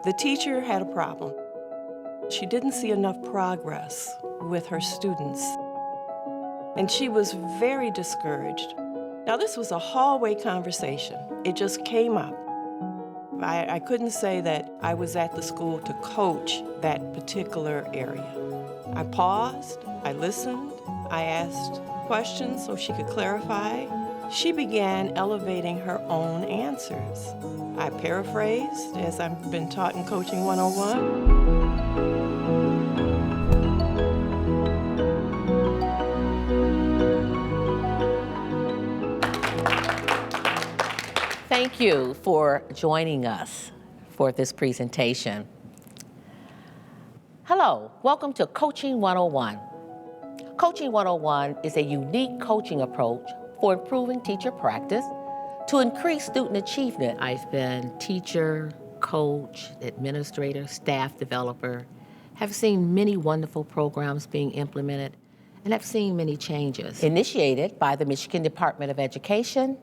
The teacher had a problem. She didn't see enough progress with her students, and she was very discouraged. Now, this was a hallway conversation. It just came up. I couldn't say that I was at the school to coach that particular area. I paused, I listened, I asked questions so she could clarify. She began elevating her own answers. I paraphrased, as I've been taught in Coaching 101. Thank you for joining us for this presentation. Hello, welcome to Coaching 101. Coaching 101 is a unique coaching approach for improving teacher practice to increase student achievement. I've been teacher, coach, administrator, staff developer, have seen many wonderful programs being implemented, and have seen many changes initiated by the Michigan Department of Education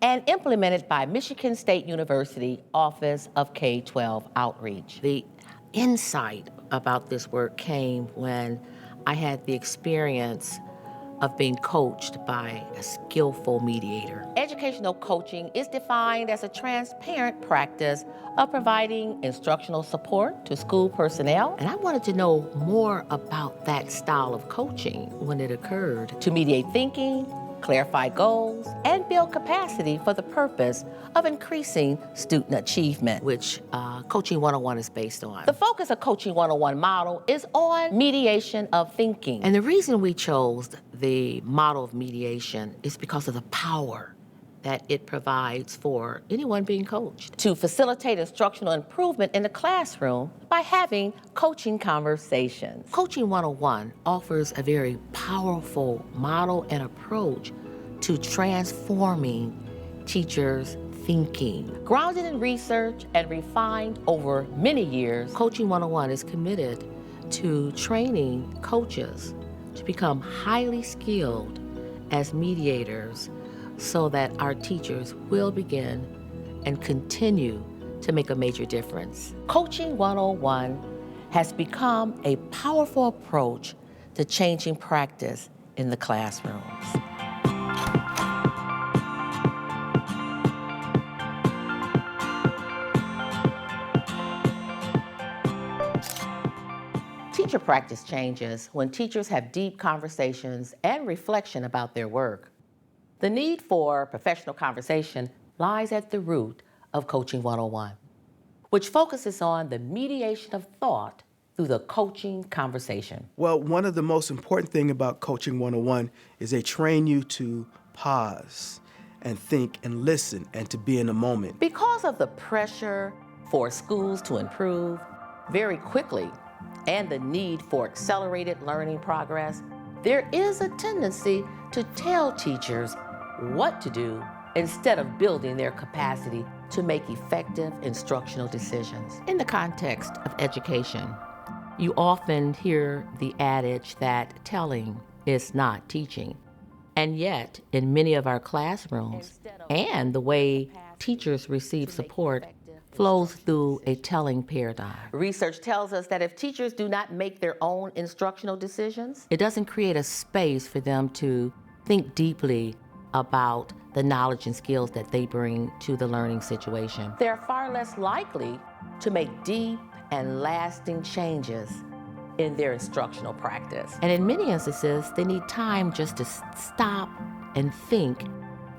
and implemented by Michigan State University Office of K-12 Outreach. The insight about this work came when I had the experience of being coached by a skillful mediator. Educational coaching is defined as a transparent practice of providing instructional support to school personnel, and I wanted to know more about that style of coaching when it occurred to mediate thinking, clarify goals, and build capacity for the purpose of increasing student achievement, which Coaching 101 is based on. The focus of Coaching 101 model is on mediation of thinking. And the reason we chose the model of mediation is because of the power that it provides for anyone being coached to facilitate instructional improvement in the classroom by having coaching conversations. Coaching 101 offers a very powerful model and approach to transforming teachers' thinking. Grounded in research and refined over many years, Coaching 101 is committed to training coaches to become highly skilled as mediators so that our teachers will begin and continue to make a major difference. Coaching 101 has become a powerful approach to changing practice in the classrooms. Teacher practice changes when teachers have deep conversations and reflection about their work. The need for professional conversation lies at the root of Coaching 101, which focuses on the mediation of thought through the coaching conversation. Well, one of the most important things about Coaching 101 is they train you to pause and think and listen and to be in the moment. Because of the pressure for schools to improve very quickly and the need for accelerated learning progress, there is a tendency to tell teachers what to do instead of building their capacity to make effective instructional decisions. In the context of education, you often hear the adage that telling is not teaching. And yet, in many of our classrooms, and the way teachers receive support flows through a telling paradigm. Research tells us that if teachers do not make their own instructional decisions, it doesn't create a space for them to think deeply about the knowledge and skills that they bring to the learning situation. They're far less likely to make deep and lasting changes in their instructional practice. And in many instances, they need time just to stop and think,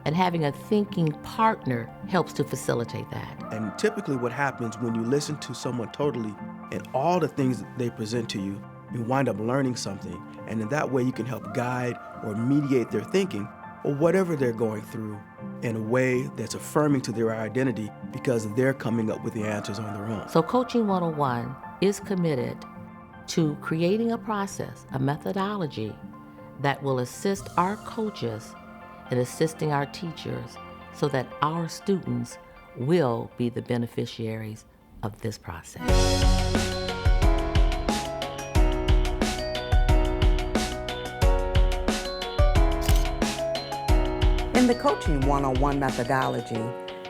and having a thinking partner helps to facilitate that. And typically what happens when you listen to someone totally and all the things that they present to you, you wind up learning something. And in that way, you can help guide or mediate their thinking or whatever they're going through in a way that's affirming to their identity because they're coming up with the answers on their own. So Coaching 101 is committed to creating a process, a methodology that will assist our coaches in assisting our teachers so that our students will be the beneficiaries of this process. In the Coaching 101 methodology,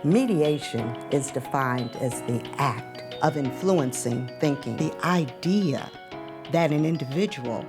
Mediation is defined as the act of influencing thinking, the idea that an individual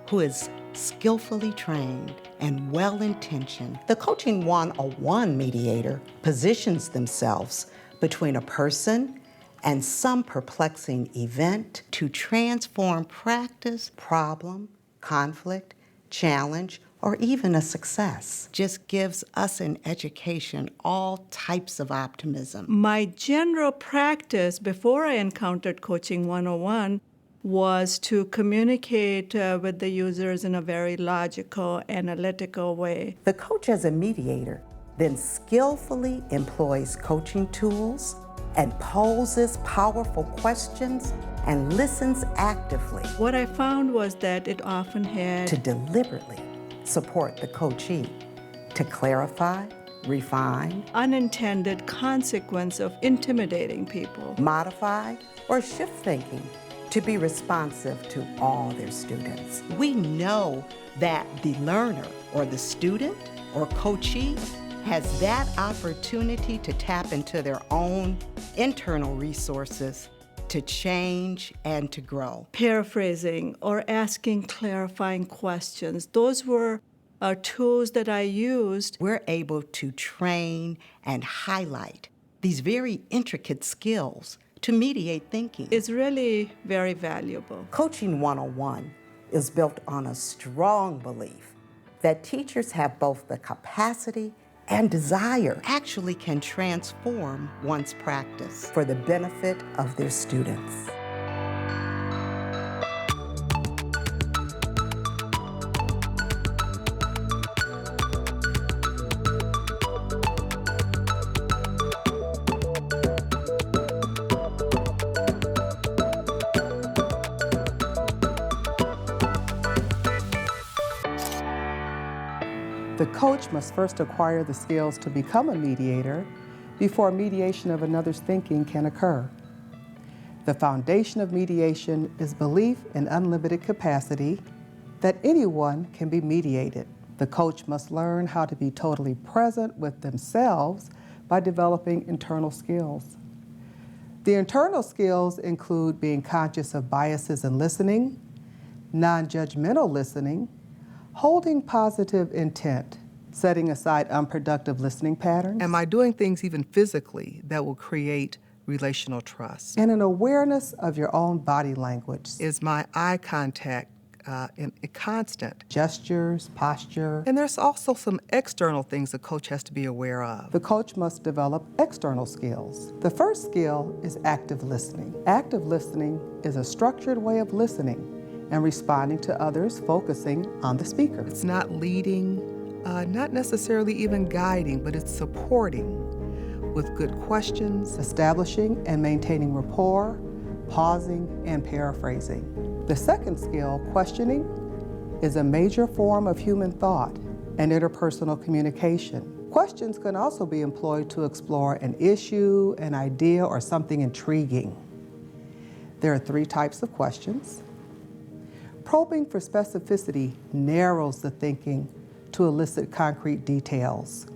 who is skillfully trained and well-intentioned, the Coaching 101 mediator positions themselves between a person and some perplexing event to transform practice, problem, conflict, challenge, or even a success. Just gives us in education all types of optimism. My general practice before I encountered Coaching 101 was to communicate with the users in a very logical, analytical way. The coach as a mediator then skillfully employs coaching tools and poses powerful questions and listens actively What I found was that it often had to deliberately support the coachee to clarify, refine, unintended consequence of intimidating people. modify, or shift thinking to be responsive to all their students. We know that the learner or the student or coachee has that opportunity to tap into their own internal resources to change and to grow. Paraphrasing or asking clarifying questions, those were tools that I used. We're able to train and highlight these very intricate skills to mediate thinking. It's really very valuable. Coaching 101 is built on a strong belief that teachers have both the capacity and desire, actually can transform one's practice for the benefit of their students. The coach must first acquire the skills to become a mediator before mediation of another's thinking can occur. The foundation of mediation is belief in unlimited capacity that anyone can be mediated. The coach must learn how to be totally present with themselves by developing internal skills. The internal skills include being conscious of biases in listening, non-judgmental listening, holding positive intent, setting aside unproductive listening patterns. Am I doing things even physically that will create relational trust? And an awareness of your own body language. Is my eye contact constant? Gestures, posture. And there's also some external things the coach has to be aware of. The coach must develop external skills. The first skill is active listening. Active listening is a structured way of listening and responding to others, focusing on the speaker. It's not leading, not necessarily even guiding, but it's supporting with good questions. Establishing and maintaining rapport, pausing and paraphrasing. The second skill, questioning, is a major form of human thought and interpersonal communication. Questions can also be employed to explore an issue, an idea, or something intriguing. There are 3 types of questions. Probing for specificity narrows the thinking to elicit concrete details.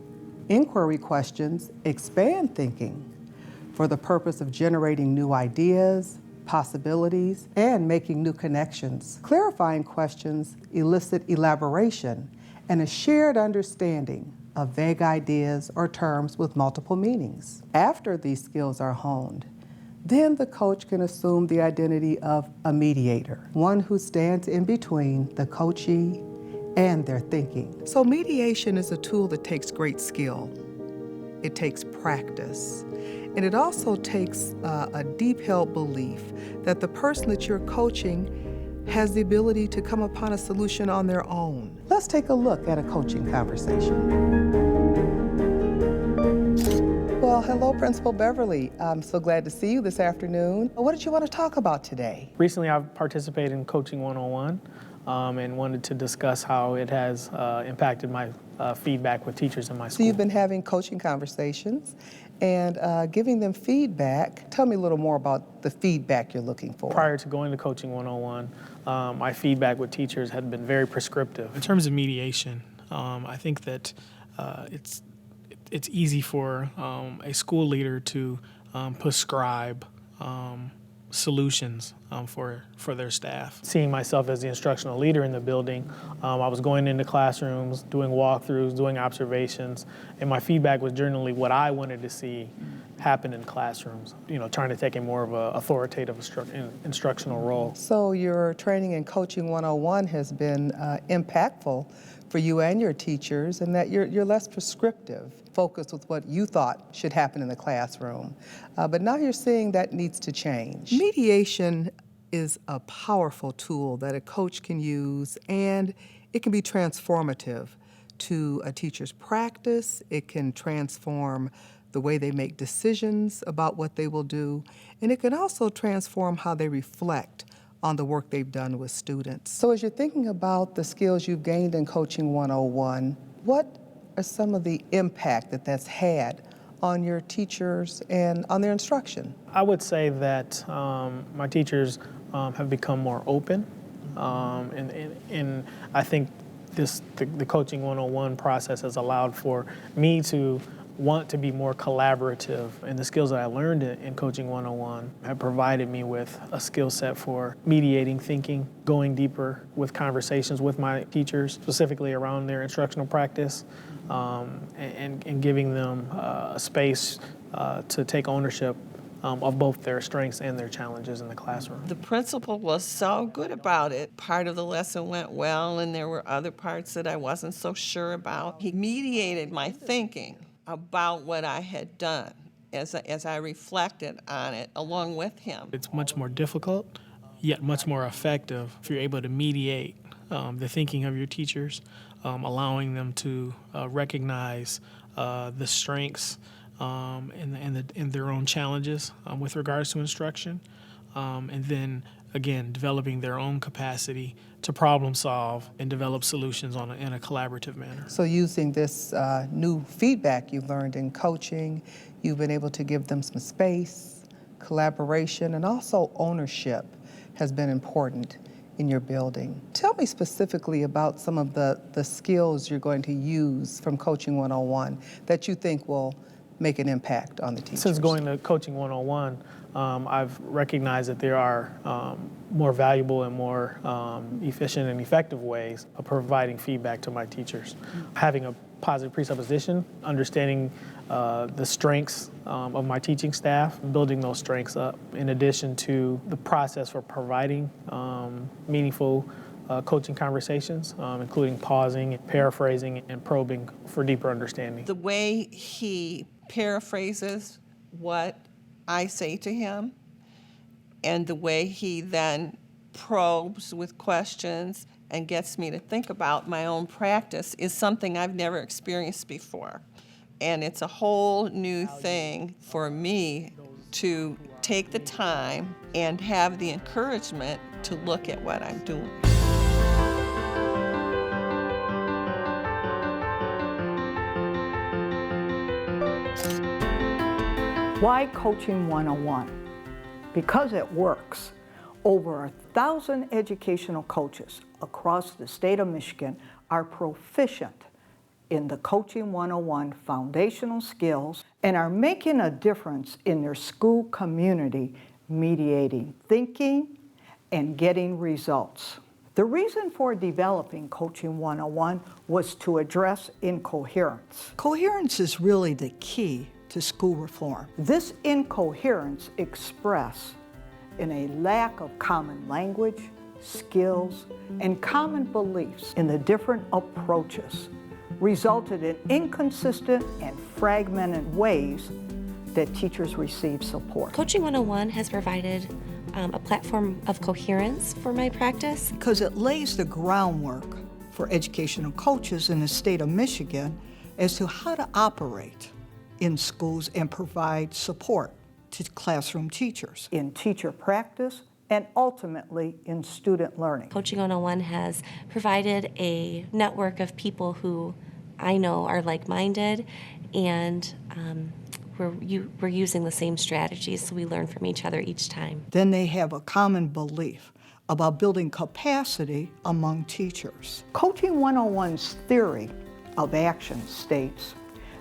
Inquiry questions expand thinking for the purpose of generating new ideas, possibilities, and making new connections. Clarifying questions elicit elaboration and a shared understanding of vague ideas or terms with multiple meanings. After these skills are honed, then the coach can assume the identity of a mediator, one who stands in between the coachee and their thinking. So mediation is a tool that takes great skill. It takes practice. And it also takes a deep-held belief that the person that you're coaching has the ability to come upon a solution on their own. Let's take a look at a coaching conversation. Well, hello, Principal Beverly. I'm so glad to see you this afternoon. What did you want to talk about today? Recently, I've participated in Coaching 101 and wanted to discuss how it has impacted my feedback with teachers in my school. So you've been having coaching conversations and giving them feedback. Tell me a little more about the feedback you're looking for. Prior to going to Coaching 101, my feedback with teachers had been very prescriptive. In terms of mediation, I think that it's easy for a school leader to prescribe solutions for their staff. Seeing myself as the instructional leader in the building, I was going into classrooms, doing walkthroughs, doing observations, and my feedback was generally what I wanted to see happen in classrooms, trying to take a more of an authoritative instructional role. So your training in Coaching 101 has been impactful for you and your teachers, in that you're less prescriptive, focused with what you thought should happen in the classroom. But now you're seeing that needs to change. Mediation is a powerful tool that a coach can use, and it can be transformative to a teacher's practice. It can transform the way they make decisions about what they will do, and it can also transform how they reflect on the work they've done with students. So as you're thinking about the skills you've gained in Coaching 101, what are some of the impact that that's had on your teachers and on their instruction? I would say that my teachers have become more open, and I think the Coaching 101 process has allowed for me to want to be more collaborative, and the skills that I learned in Coaching 101 have provided me with a skill set for mediating thinking, going deeper with conversations with my teachers, specifically around their instructional practice, and giving them a space to take ownership of both their strengths and their challenges in the classroom. The principal was so good about it. Part of the lesson went well, and there were other parts that I wasn't so sure about. He mediated my thinking about what I had done as I reflected on it along with him. It's much more difficult, yet much more effective if you're able to mediate the thinking of your teachers, allowing them to recognize the strengths and their own challenges with regards to instruction, and then again developing their own capacity to problem solve and develop solutions in a collaborative manner. So using this new feedback you've learned in coaching, you've been able to give them some space, collaboration, and also ownership has been important in your building. Tell me specifically about some of the skills you're going to use from Coaching 101 that you think will make an impact on the teachers. Since going to Coaching 101, I've recognized that there are more valuable and more efficient and effective ways of providing feedback to my teachers. Having a positive presupposition, understanding the strengths of my teaching staff, building those strengths up, in addition to the process for providing meaningful coaching conversations, including pausing, paraphrasing, and probing for deeper understanding. The way he paraphrases what I say to him, and the way he then probes with questions and gets me to think about my own practice is something I've never experienced before. And it's a whole new thing for me to take the time and have the encouragement to look at what I'm doing. Why Coaching 101? Because it works. Over 1,000 educational coaches across the state of Michigan are proficient in the Coaching 101 foundational skills and are making a difference in their school community, mediating thinking and getting results. The reason for developing Coaching 101 was to address incoherence. Coherence is really the key to school reform. This incoherence expressed in a lack of common language, skills, and common beliefs in the different approaches resulted in inconsistent and fragmented ways that teachers receive support. Coaching 101 has provided a platform of coherence for my practice. Because it lays the groundwork for educational coaches in the state of Michigan as to how to operate in schools and provide support to classroom teachers. In teacher practice and ultimately in student learning. Coaching 101 has provided a network of people who I know are like-minded, and we're using the same strategies, so we learn from each other each time. Then they have a common belief about building capacity among teachers. Coaching 101's theory of action states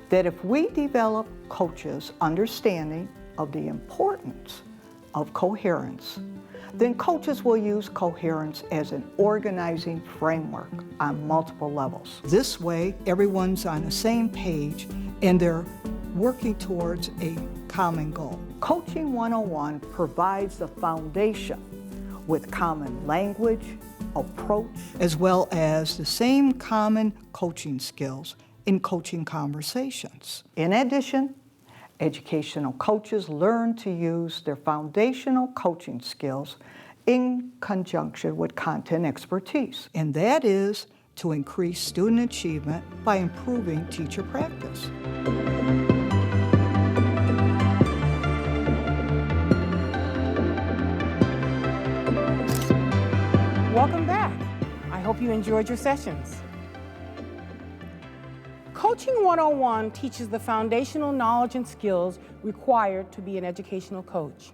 that if we develop coaches' understanding of the importance of coherence, then coaches will use coherence as an organizing framework on multiple levels. This way, everyone's on the same page and they're working towards a common goal. Coaching 101 provides the foundation with common language, approach, as well as the same common coaching skills in coaching conversations. In addition, educational coaches learn to use their foundational coaching skills in conjunction with content expertise, and that is to increase student achievement by improving teacher practice. Welcome back. I hope you enjoyed your sessions. Coaching 101 teaches the foundational knowledge and skills required to be an educational coach.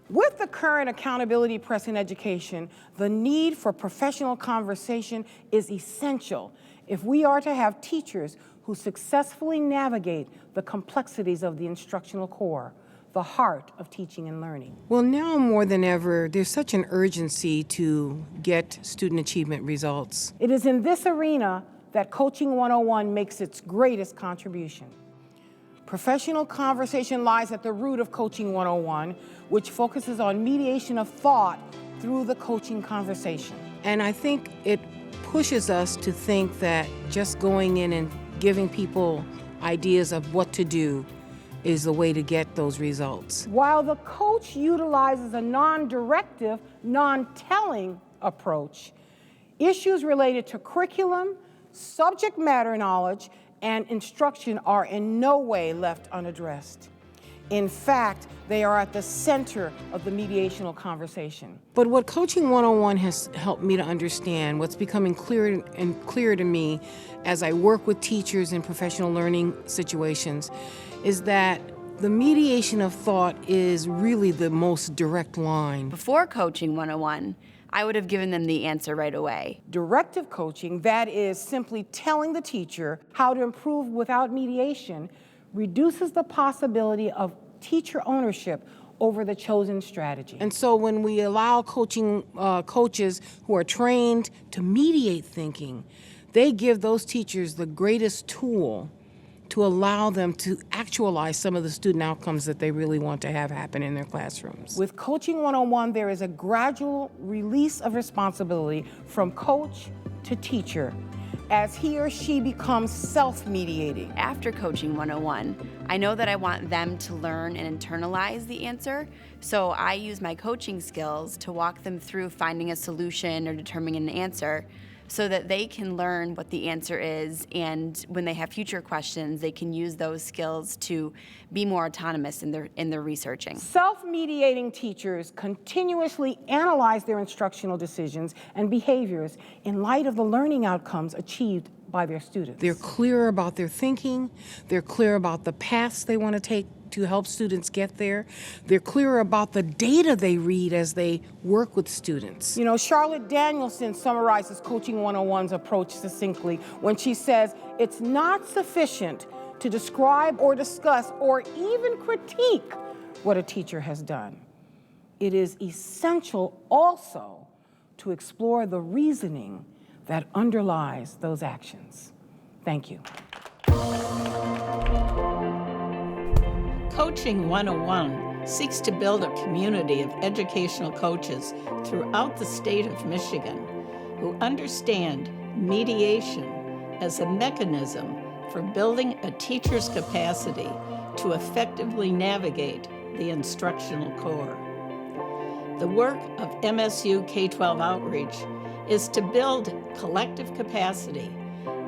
With the current accountability press in education, the need for professional conversation is essential if we are to have teachers who successfully navigate the complexities of the instructional core, the heart of teaching and learning. Well, now more than ever, there's such an urgency to get student achievement results. It is in this arena that Coaching 101 makes its greatest contribution. Professional conversation lies at the root of Coaching 101, which focuses on mediation of thought through the coaching conversation. And I think it pushes us to think that just going in and giving people ideas of what to do is the way to get those results. While the coach utilizes a non-directive, non-telling approach, issues related to curriculum, subject matter knowledge, and instruction are in no way left unaddressed. In fact, they are at the center of the mediational conversation. But what Coaching 101 has helped me to understand, what's becoming clearer and clearer to me as I work with teachers in professional learning situations, is that the mediation of thought is really the most direct line. Before Coaching 101, I would have given them the answer right away. Directive coaching, that is simply telling the teacher how to improve without mediation, reduces the possibility of teacher ownership over the chosen strategy. And so when we allow coaches who are trained to mediate thinking, they give those teachers the greatest tool to allow them to actualize some of the student outcomes that they really want to have happen in their classrooms. With Coaching 101, there is a gradual release of responsibility from coach to teacher as he or she becomes self-mediating. After Coaching 101, I know that I want them to learn and internalize the answer, so I use my coaching skills to walk them through finding a solution or determining an answer so that they can learn what the answer is, and when they have future questions, they can use those skills to be more autonomous in their researching. Self-mediating teachers continuously analyze their instructional decisions and behaviors in light of the learning outcomes achieved by their students. They're clear about their thinking, they're clear about the paths they want to take to help students get there. They're clear about the data they read as they work with students. You know, Charlotte Danielson summarizes Coaching 101's approach succinctly when she says, it's not sufficient to describe or discuss or even critique what a teacher has done. It is essential also to explore the reasoning that underlies those actions. Thank you. Coaching 101 seeks to build a community of educational coaches throughout the state of Michigan who understand mediation as a mechanism for building a teacher's capacity to effectively navigate the instructional core. The work of MSU K-12 Outreach is to build collective capacity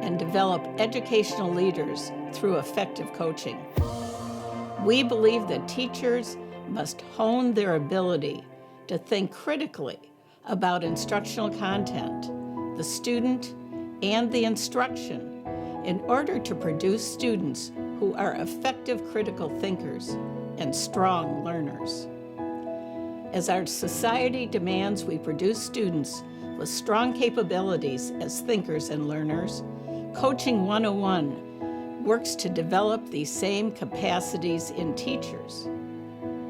and develop educational leaders through effective coaching. We believe that teachers must hone their ability to think critically about instructional content, the student, and the instruction in order to produce students who are effective critical thinkers and strong learners. As our society demands we produce students with strong capabilities as thinkers and learners, Coaching 101 works to develop these same capacities in teachers.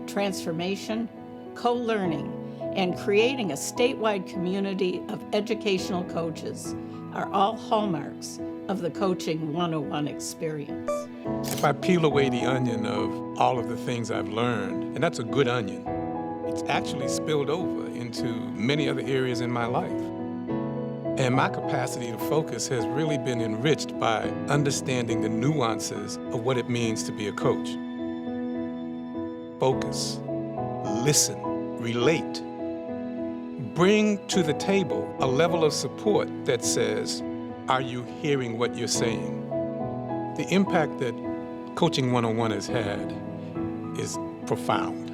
Transformation, co-learning, and creating a statewide community of educational coaches are all hallmarks of the Coaching 101 experience. If I peel away the onion of all of the things I've learned, and that's a good onion, it's actually spilled over into many other areas in my life. And my capacity to focus has really been enriched by understanding the nuances of what it means to be a coach. Focus, listen, relate. Bring to the table a level of support that says, are you hearing what you're saying? The impact that Coaching 101 has had is profound.